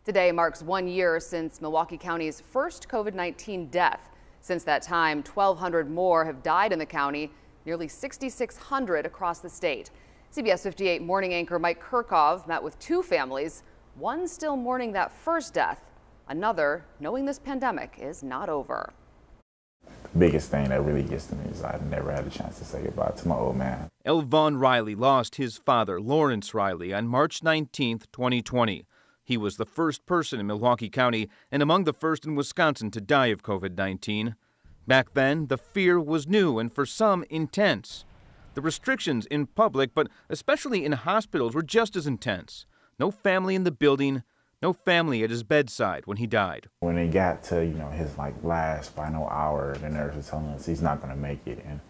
Today marks 1 year since Milwaukee County's first COVID-19 death. Since that time, 1,200 more have died in the county, nearly 6,600 across the state. CBS 58 morning anchor Mike Kirkov met with two families, one still mourning that first death, another knowing this pandemic is not over. The biggest thing that really gets to me is I've never had a chance to say goodbye to my old man. Elvaughn Riley lost his father, Lawrence Riley, on March 19, 2020. He was the first person in Milwaukee County and among the first in Wisconsin to die of COVID-19. Back then, the fear was new and for some intense. The restrictions in public, but especially in hospitals, were just as intense. No family in the building, no family at his bedside when he died. When it got to, his last final hour, the nurse was telling us he's not going to make it. And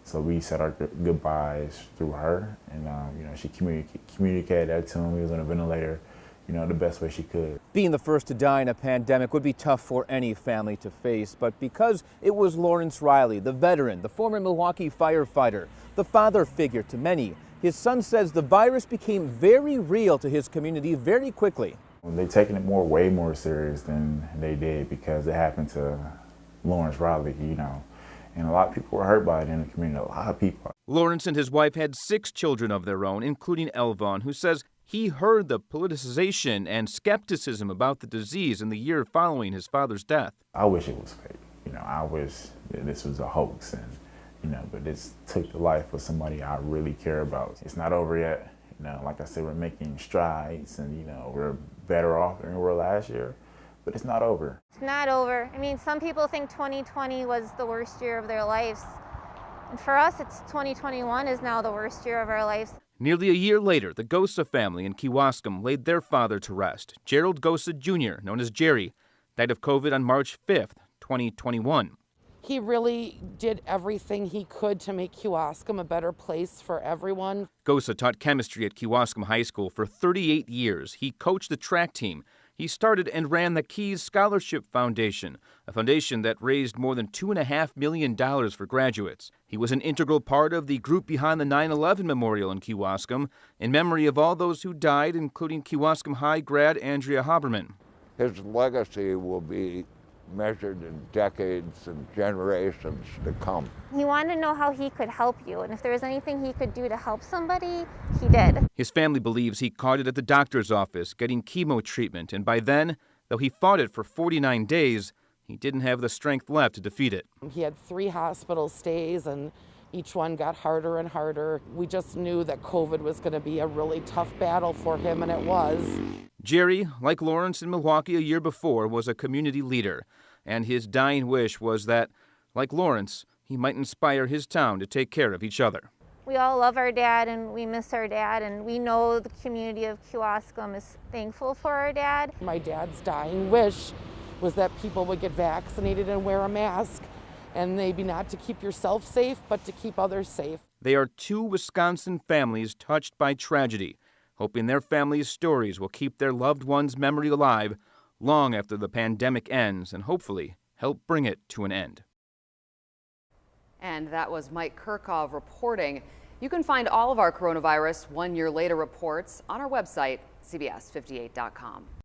so we said our goodbyes through her. And, she communicated that to him. He was on a ventilator, the best way she could. Being the first to die in a pandemic would be tough for any family to face. But because it was Lawrence Riley, the veteran, the former Milwaukee firefighter, the father figure to many, his son says the virus became very real to his community very quickly. They're taking it way more serious than they did because it happened to Lawrence Riley, and a lot of people were hurt by it in the community, a lot of people. Lawrence and his wife had 6 children of their own, including Elvaughn, who says he heard the politicization and skepticism about the disease in the year following his father's death. I wish it was fake. I wish this was a hoax, and but this took the life of somebody I really care about. It's not over yet. Like I said, we're making strides, and we're better off than we were last year, but it's not over. It's not over. I mean, some people think 2020 was the worst year of their lives. And for us, it's 2021 is now the worst year of our lives. Nearly a year later, the Gosa family in Kewaskum laid their father to rest. Gerald Gosa Jr., known as Jerry, died of COVID on March 5th, 2021. He really did everything he could to make Kewaskum a better place for everyone. Gosa taught chemistry at Kewaskum High School for 38 years. He coached the track team. He started and ran the Keys Scholarship Foundation, a foundation that raised more than $2.5 million for graduates. He was an integral part of the group behind the 9/11 Memorial in Kewaskum, in memory of all those who died, including Kewaskum High grad Andrea Haberman. His legacy will be measured in decades and generations to come. He wanted to know how he could help you, and if there was anything he could do to help somebody, he did. His family believes he caught it at the doctor's office getting chemo treatment, and by then, though he fought it for 49 days, he didn't have the strength left to defeat it. He had 3 hospital stays, and each one got harder and harder. We just knew that COVID was going to be a really tough battle for him, and it was. Jerry, like Lawrence in Milwaukee a year before, was a community leader, and his dying wish was that, like Lawrence, he might inspire his town to take care of each other. We all love our dad, and we miss our dad, and we know the community of Kewaskum is thankful for our dad. My dad's dying wish was that people would get vaccinated and wear a mask, and maybe not to keep yourself safe, but to keep others safe. They are 2 Wisconsin families touched by tragedy, hoping their families' stories will keep their loved ones' memory alive long after the pandemic ends and hopefully help bring it to an end. And that was Mike Kirkov reporting. You can find all of our coronavirus 1 year later reports on our website, CBS58.com.